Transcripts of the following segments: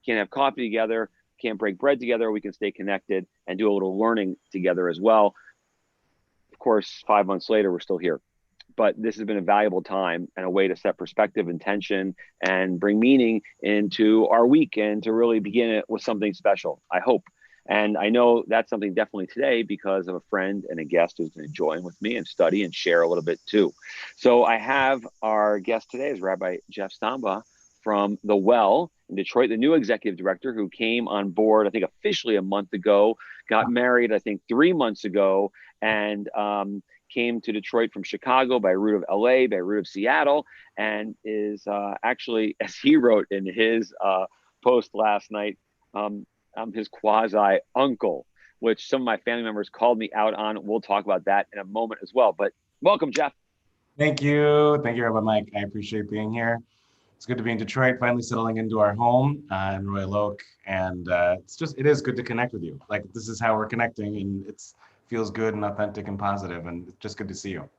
can't have coffee together, can't break bread together, we can stay connected and do a little learning together as well. Of course, 5 months later, we're still here. But this has been a valuable time and a way to set perspective, intention, and bring meaning into our week and to really begin it with something special, I hope. And I know that's something definitely today because of a friend and a guest who's going to join with me and study and share a little bit too. So I have our guest today is Rabbi Jeff Stamba from The Well in Detroit, the new executive director who came on board, I think officially a month ago, got married, I think 3 months ago, and came to Detroit from Chicago by route of LA, by route of Seattle, and is actually, as he wrote in his post last night, I'm his quasi uncle, which some of my family members called me out on. We'll talk about that in a moment as well. But welcome, Jeff. Thank you. Thank you, Rabbi Mike. I appreciate being here. It's good to be in Detroit, finally settling into our home in Royal Oak. And it is good to connect with you. Like, this is how we're connecting, and it feels good and authentic and positive, and it's just good to see you.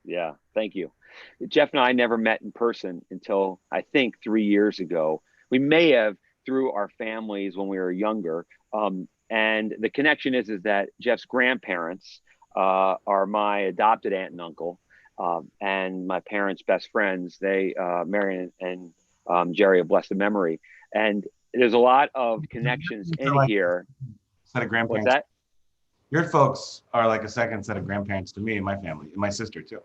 Yeah, thank you. Jeff and I never met in person until I think 3 years ago. We may have through our families when we were younger. And the connection is that Jeff's grandparents are my adopted aunt and uncle, and my parents' best friends. They, Marion and Jerry of blessed memory. And there's a lot of connections in Like here. set of What's grandparents. that? Your folks are like a second set of grandparents to me and my family, and my sister too.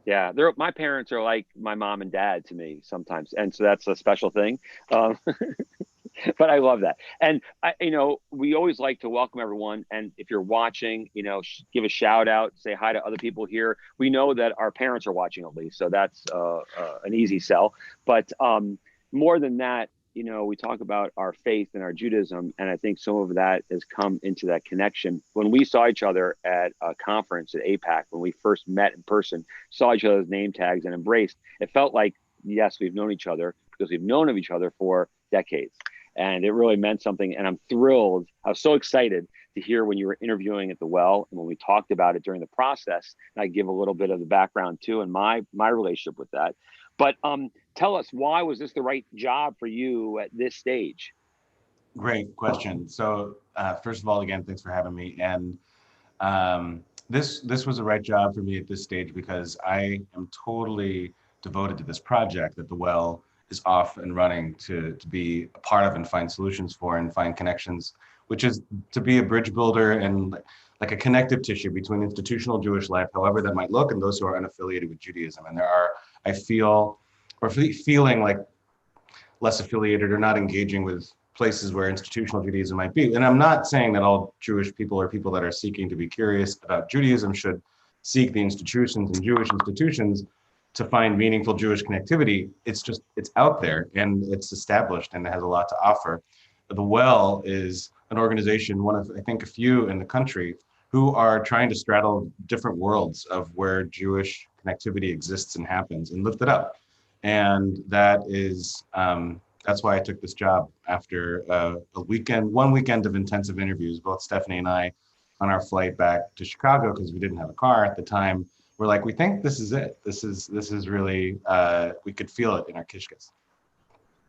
Yeah, my parents are like my mom and dad to me sometimes, and so that's a special thing. Um, but I love that. And we always like to welcome everyone. And if you're watching, give a shout out, say hi to other people here. We know that our parents are watching at least, so that's an easy sell. But more than that, we talk about our faith and our Judaism, and I think some of that has come into that connection. When we saw each other at a conference at APAC, when we first met in person, saw each other's name tags and embraced, it felt like, yes, we've known each other because we've known of each other for decades. And it really meant something. And I'm thrilled. I was so excited to hear when you were interviewing at the Well and when we talked about it during the process. And I give a little bit of the background too and my relationship with that. But tell us, why was this the right job for you at this stage? Great question. So first of all, again, thanks for having me. And this was the right job for me at this stage because I am totally devoted to this project that the Well is off and running to be a part of and find solutions for and find connections, which is to be a bridge builder and like a connective tissue between institutional Jewish life, however that might look, and those who are unaffiliated with Judaism. And I feel, or feeling like less affiliated or not engaging with places where institutional Judaism might be. And I'm not saying that all Jewish people or people that are seeking to be curious about Judaism should seek the institutions and Jewish institutions to find meaningful Jewish connectivity. It's out there and it's established and it has a lot to offer. The Well is an organization, one of, I think, a few in the country who are trying to straddle different worlds of where Jewish connectivity exists and happens and lift it up. And that's why I took this job after one weekend of intensive interviews. Both Stephanie and I, on our flight back to Chicago, because we didn't have a car at the time, we're like, we think this is it. This is really, we could feel it in our kishkas.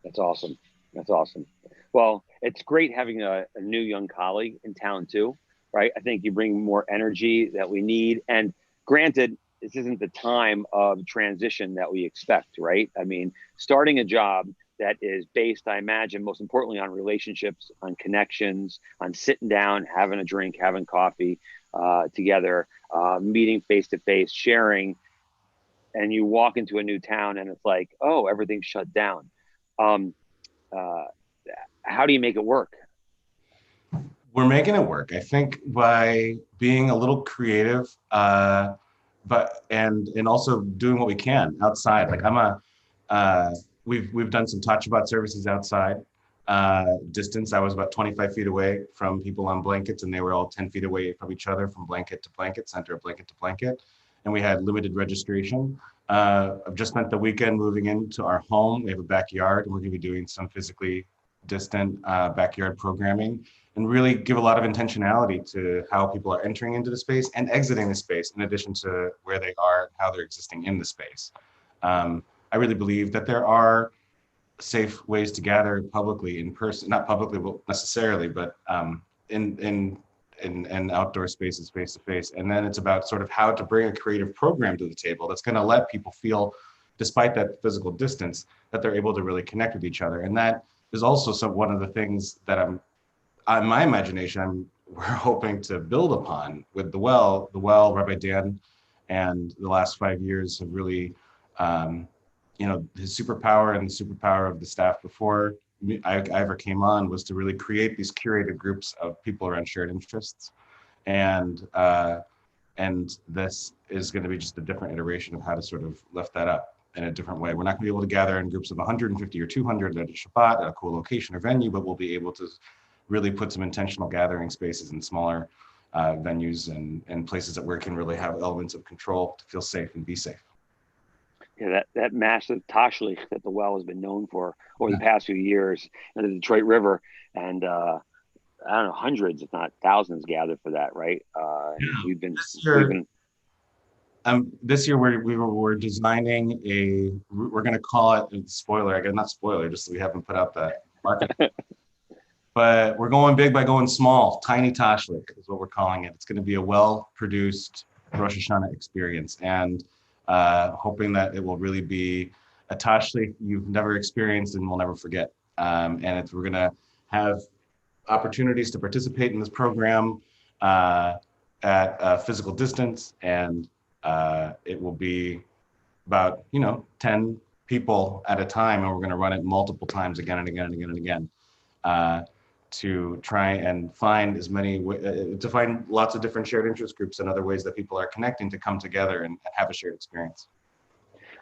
That's awesome. That's awesome. Well, it's great having a new young colleague in town too, right? I think you bring more energy that we need. And granted, this isn't the time of transition that we expect, right? I mean, starting a job that is based, I imagine, most importantly on relationships, on connections, on sitting down, having a drink, having coffee together, meeting face to face, sharing, and you walk into a new town and it's like, oh, everything's shut down. Um, uh, how do you make it work? We're making it work, I think, by being a little creative, and also doing what we can outside. Like we've done some touch about services outside. Distance, I was about 25 feet away from people on blankets, and they were all 10 feet away from each other, from blanket to blanket, center of blanket to blanket. And we had limited registration. I've just spent the weekend moving into our home. We have a backyard, and we're going to be doing some physically distant backyard programming and really give a lot of intentionality to how people are entering into the space and exiting the space, in addition to where they are and how they're existing in the space. I really believe that there are safe ways to gather publicly in person, not publicly necessarily, but in in outdoor spaces, face to face. And then it's about sort of how to bring a creative program to the table that's going to let people feel, despite that physical distance, that they're able to really connect with each other. And that is also one of the things that on my imagination, we're hoping to build upon with the well. The well, Rabbi Dan, and the last 5 years have really, his superpower and the superpower of the staff before I ever came on was to really create these curated groups of people around shared interests, and this is going to be just a different iteration of how to sort of lift that up in a different way. We're not going to be able to gather in groups of 150 or 200 at a Shabbat at a cool location or venue, but we'll be able to really put some intentional gathering spaces in smaller venues and places that where it can really have elements of control to feel safe and be safe. Yeah, that massive tashlich that the well has been known for over the Yeah. past few years, and the Detroit River, and I don't know, hundreds, if not thousands, gathered for that, right? Yeah. We've been This we've year, been this year we're designing we're going to call it, spoiler, I guess not spoiler, just so we haven't put out the market. But we're going big by going small. Tiny Tashlik is what we're calling it. It's going to be a well-produced Rosh Hashanah experience, and hoping that it will really be a Tashlik you've never experienced and will never forget. We're going to have opportunities to participate in this program at a physical distance, and it will be about 10 people at a time, and we're going to run it multiple times again and again and again and again. To try and find to find lots of different shared interest groups and other ways that people are connecting to come together and have a shared experience.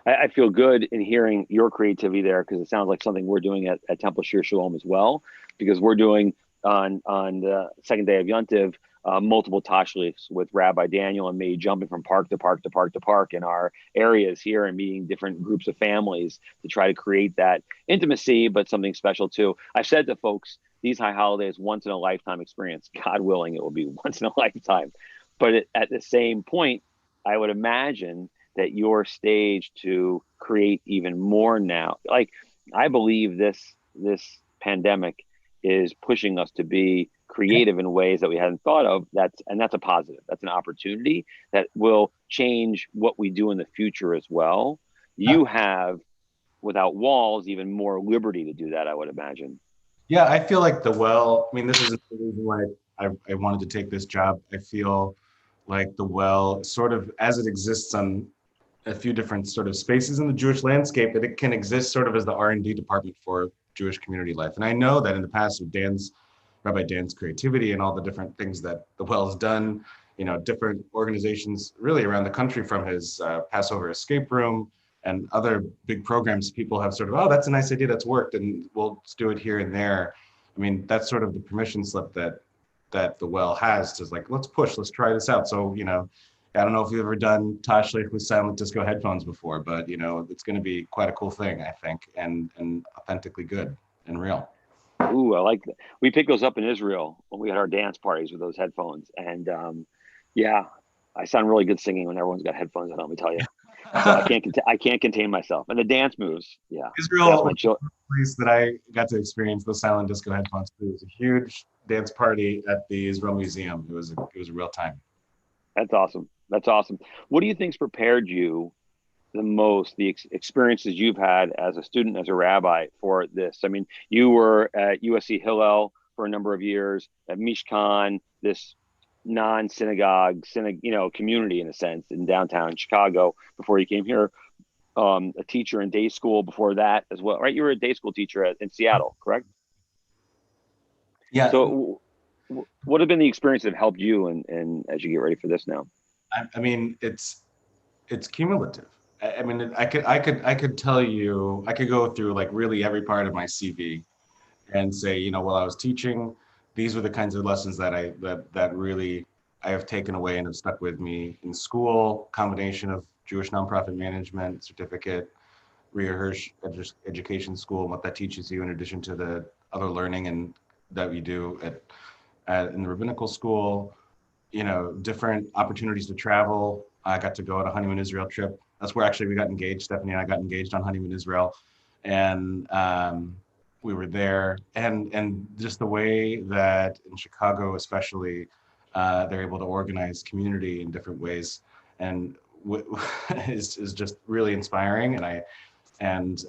I feel good in hearing your creativity there, because it sounds like something we're doing at Temple Shir Shalom as well, because we're doing on the second day of Yontiv multiple tashlichs with Rabbi Daniel and me, jumping from park to park to park to park in our areas here and meeting different groups of families to try to create that intimacy, but something special too. I've said to folks, these high holidays, once in a lifetime experience. God willing, it will be once in a lifetime. But at the same point, I would imagine that your stage to create even more now. Like, I believe this pandemic is pushing us to be creative in ways that we hadn't thought of. That's a positive. That's an opportunity that will change what we do in the future as well. You have, without walls, even more liberty to do that, I would imagine. Yeah, I feel like I mean, this is the reason why I wanted to take this job. I feel like the well, sort of as it exists on a few different sort of spaces in the Jewish landscape, that it can exist sort of as the R&D department for Jewish community life. And I know that in the past with Rabbi Dan's creativity and all the different things that the well has done, different organizations really around the country, from his Passover escape room and other big programs, people have sort of, oh, that's a nice idea, that's worked, and we'll just do it here and there. I mean, that's sort of the permission slip that the well has to, like, let's try this out. So, I don't know if you've ever done Tashlich with silent disco headphones before, but it's going to be quite a cool thing, I think, and authentically good and real. Ooh, I like that. We picked those up in Israel when we had our dance parties with those headphones, and yeah, I sound really good singing when everyone's got headphones on. Let me tell you. So I can't contain myself. And the dance moves, yeah, Israel definitely chill. place that I got to experience the silent disco headphones too. It was a huge dance party at the Israel Museum. It was a real time. That's awesome. That's awesome. What do you think's prepared you the most, the experiences you've had as a student, as a rabbi, for this? I mean, you were at USC Hillel for a number of years, at Mishkan, this non-synagogue, community in a sense in downtown Chicago before you came here. A teacher in day school before that as well, right? You were a day school teacher in Seattle, correct? Yeah, So, what have been the experiences that have helped you, and as you get ready for this now? I mean, it's cumulative. I mean, I could tell you, I could go through like really every part of my CV and say, while I was teaching, these were the kinds of lessons that really I have taken away and have stuck with me in school. Combination of Jewish nonprofit management certificate, Rhea Hirsch Education School, and what that teaches you in addition to the other learning and that we do in the rabbinical school. Different opportunities to travel. I got to go on a honeymoon Israel trip. That's where actually we got engaged. Stephanie and I got engaged on honeymoon Israel. and we were there, and just the way that in Chicago, especially, they're able to organize community in different ways, and is just really inspiring. And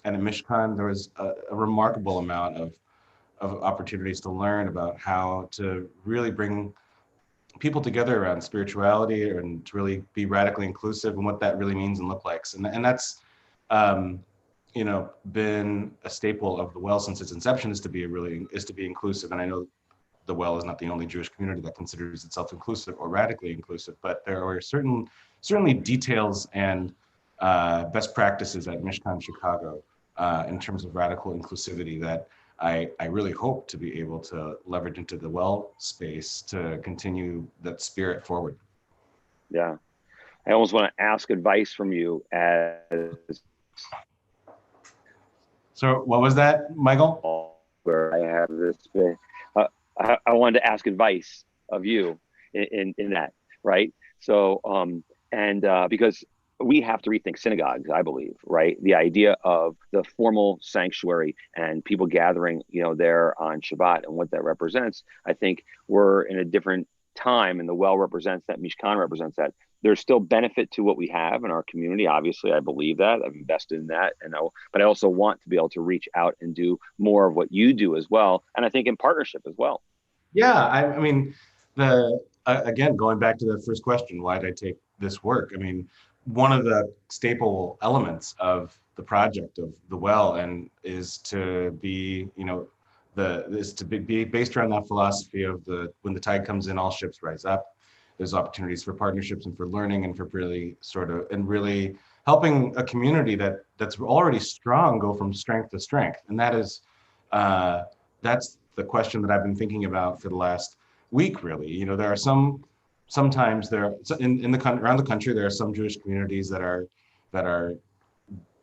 in Mishkan, there was a remarkable amount of opportunities to learn about how to really bring people together around spirituality and to really be radically inclusive and what that really means and look like. And that's, um, been a staple of the Well since its inception, is to be inclusive. And I know the Well is not the only Jewish community that considers itself inclusive or radically inclusive, but there are certainly details and best practices at Mishkan Chicago in terms of radical inclusivity that I really hope to be able to leverage into the Well space to continue that spirit forward. Yeah. I almost want to ask advice from you as So what was that, Michael? where I have this. Uh, I wanted to ask advice of you in that, right? So, and because we have to rethink synagogues, I believe, right? The idea of the formal sanctuary and people gathering, there on Shabbat and what that represents. I think we're in a different time, and the Well represents that. Mishkan represents that. There's still benefit to what we have in our community. Obviously, I believe that. I've invested in that, but I also want to be able to reach out and do more of what you do as well. And I think in partnership as well. Yeah, I mean, again, going back to the first question, why did I take this work? I mean, one of the staple elements of the project of the Well and is to be, is to be based around that philosophy of when the tide comes in, all ships rise up. There's opportunities for partnerships and for learning and for really helping a community that's already strong go from strength to strength. And that's the question that I've been thinking about for the last week, really. There are sometimes around the country, there are some Jewish communities that are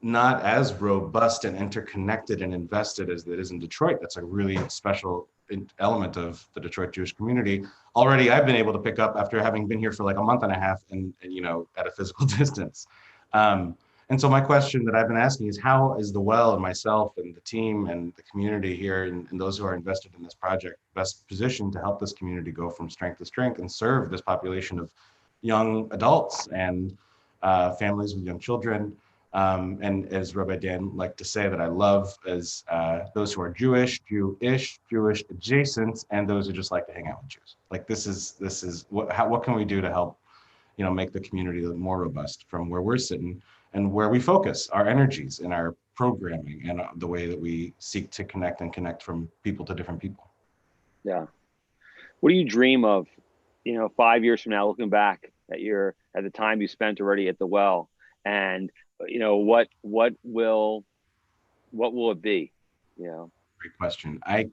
not as robust and interconnected and invested as it is in Detroit. That's a really special element of the Detroit Jewish community. Already, I've been able to pick up after having been here for like a month and a half, and at a physical distance. And so my question that I've been asking is, how is the Well and myself and the team and the community here and those who are invested in this project best positioned to help this community go from strength to strength and serve this population of young adults and families with young children? And as Rabbi Dan liked to say, that I love, as those who are Jewish, Jewish, Jewish adjacent, and those who just like to hang out with Jews. Like this is what can we do to help make the community more robust from where we're sitting and where we focus our energies in our programming and the way that we seek to connect from people to different people. Yeah. What do you dream of, 5 years from now, looking back at the time you spent already at the Well, and what will it be? Great question. I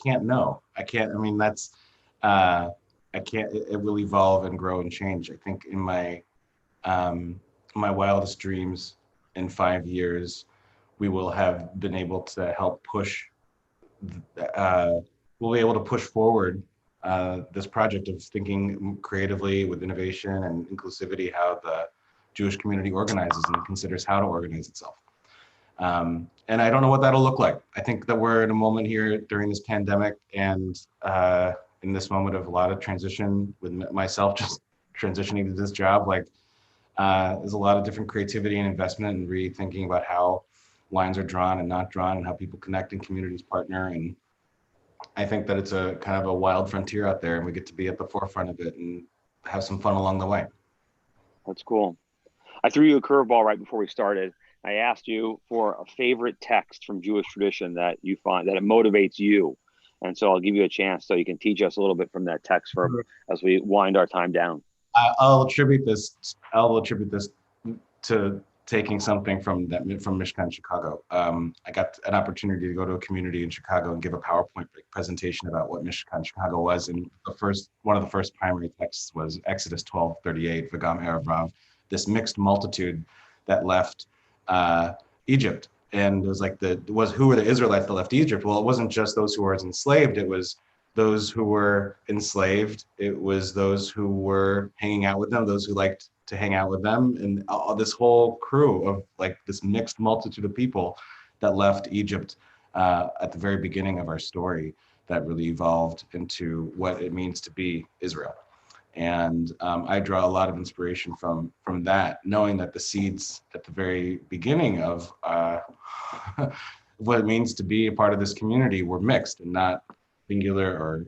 can't know. I can't. I mean, that's I can't. It will evolve and grow and change. I think in my wildest dreams, in 5 years, we will have been able to help push. We'll be able to push forward this project of thinking creatively with innovation and inclusivity, how the Jewish community organizes and considers how to organize itself. And I don't know what that'll look like. I think that we're in a moment here during this pandemic and in this moment of a lot of transition with myself just transitioning to this job. Like there's a lot of different creativity and investment and rethinking about how lines are drawn and not drawn and how people connect and communities partner. And I think that it's a kind of a wild frontier out there and we get to be at the forefront of it and have some fun along the way. That's cool. I threw you a curveball right before we started. I asked you for a favorite text from Jewish tradition that you find that it motivates you. And so I'll give you a chance so you can teach us a little bit from that text as we wind our time down. I'll attribute this to taking something from Mishkan Chicago. I got an opportunity to go to a community in Chicago and give a PowerPoint presentation about what Mishkan Chicago was. And one of the first primary texts was Exodus 12:38, V'gam Erev Rav, this mixed multitude that left Egypt. And it was like who were the Israelites that left Egypt? Well, it wasn't just those who were enslaved. It was those who were enslaved. It was those who were hanging out with them, those who liked to hang out with them, and this whole crew of like this mixed multitude of people that left Egypt at the very beginning of our story, that really evolved into what it means to be Israel. And I draw a lot of inspiration from that, knowing that the seeds at the very beginning of what it means to be a part of this community were mixed and not singular, or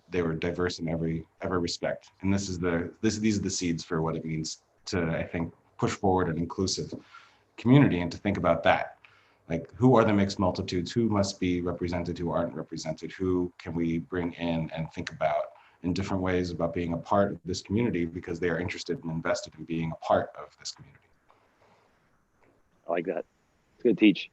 they were diverse in every respect. And these are the seeds for what it means to, I think, push forward an inclusive community, and to think about that. Like, who are the mixed multitudes? Who must be represented? Who aren't represented? Who can we bring in and think about in different ways about being a part of this community, because they are interested and invested in being a part of this community. I like that. It's good to teach.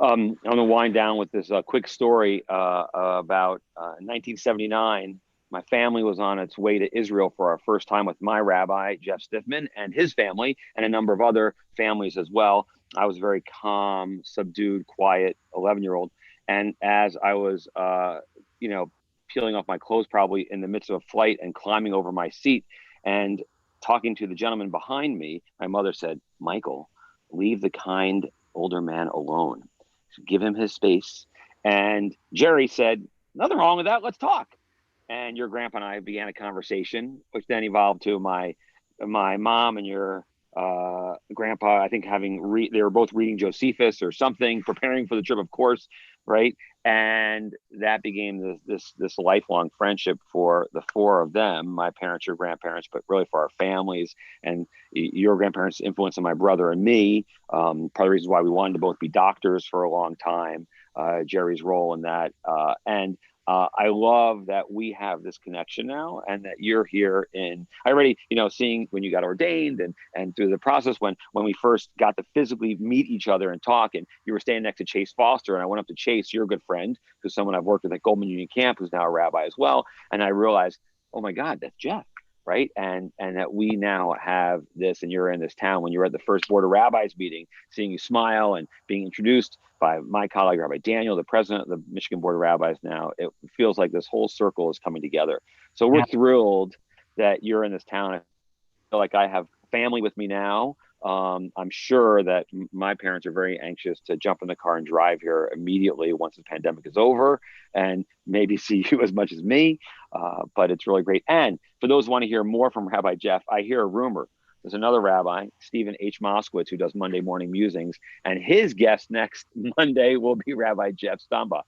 I'm going to wind down with this quick story about 1979. My family was on its way to Israel for our first time with my rabbi, Jeff Stiffman, and his family, and a number of other families as well. I was a very calm, subdued, quiet 11-year-old. And as I was, peeling off my clothes, probably in the midst of a flight, and climbing over my seat and talking to the gentleman behind me, my mother said, "Michael, leave the kind older man alone. Give him his space." And Jerry said, "Nothing wrong with that. Let's talk." And your grandpa and I began a conversation, which then evolved to my mom and your grandpa, I think, they were both reading Josephus or something, preparing for the trip, of course, right? And that became this lifelong friendship for the four of them, my parents, your grandparents, but really for our families, and your grandparents' influence on my brother and me. Part of the reasons why we wanted to both be doctors for a long time, Jerry's role in that, and I love that we have this connection now, and that you're here I already, seeing when you got ordained, and through the process when we first got to physically meet each other and talk, and you were standing next to Chase Foster, and I went up to Chase, your good friend, who's someone I've worked with at Goldman Union Camp, who's now a rabbi as well. And I realized, oh my God, that's Jeff. Right. And that we now have this, and you're in this town. When you were at the first Board of Rabbis meeting, seeing you smile and being introduced by my colleague, Rabbi Daniel, the president of the Michigan Board of Rabbis now, it feels like this whole circle is coming together. So we're thrilled that you're in this town. I feel like I have family with me now. I'm sure that my parents are very anxious to jump in the car and drive here immediately once the pandemic is over, and maybe see you as much as me. But it's really great. And for those who want to hear more from Rabbi Jeff, I hear a rumor. There's another rabbi, Stephen H. Moskowitz, who does Monday Morning Musings, and his guest next Monday will be Rabbi Jeff Stamba.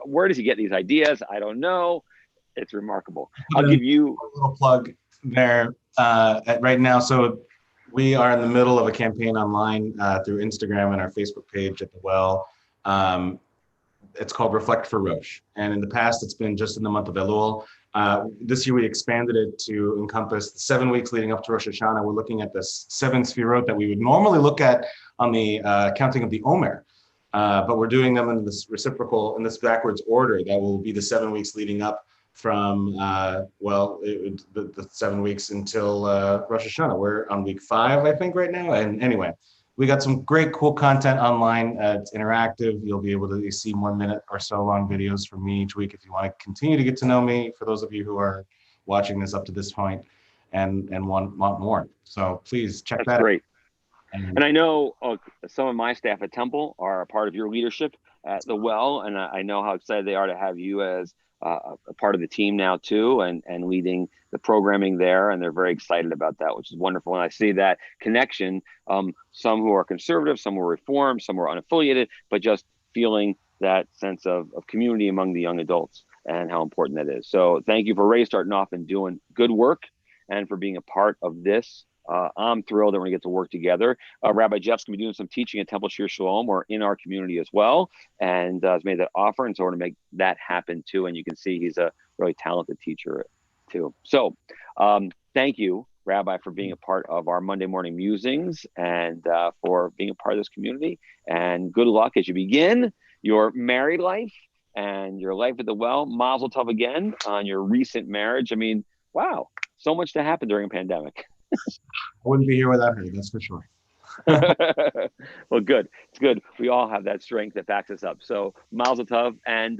Where does he get these ideas? I don't know. It's remarkable. I'll give you a little plug there right now. So we are in the middle of a campaign online through Instagram and our Facebook page at the Well. It's called Reflect for Rosh. And in the past, it's been just in the month of Elul. This year, we expanded it to encompass the 7 weeks leading up to Rosh Hashanah. We're looking at the 7 sefirot that we would normally look at on the counting of the Omer. But we're doing them in this backwards order. That will be the 7 weeks leading up from, the 7 weeks until Rosh Hashanah. We're on week 5, I think, right now. And anyway, we got some great, cool content online. It's interactive. You'll be able to see 1 minute or so long videos from me each week if you want to continue to get to know me, for those of you who are watching this up to this point and want more. So please check that out. Great. And I know some of my staff at Temple are a part of your leadership at the Well, and I know how excited they are to have you as a part of the team now too, and leading the programming there. And they're very excited about that, which is wonderful. And I see that connection, some who are conservative, some who are reformed, some who are unaffiliated, but just feeling that sense of community among the young adults, and how important that is. So thank you for Ray starting off and doing good work, and for being a part of this. I'm thrilled that we're going to get to work together. Rabbi Jeff's going to be doing some teaching at Temple Shir Shalom, or in our community as well, and has made that offer. And so we're going to make that happen too. And you can see he's a really talented teacher too. So thank you, Rabbi, for being a part of our Monday Morning Musings, and for being a part of this community. And good luck as you begin your married life and your life at the Well. Mazel tov again on your recent marriage. I mean, wow, so much to happen during a pandemic. I wouldn't be here without her, that's for sure. Well, good. It's good. We all have that strength that backs us up. So mazel tov, and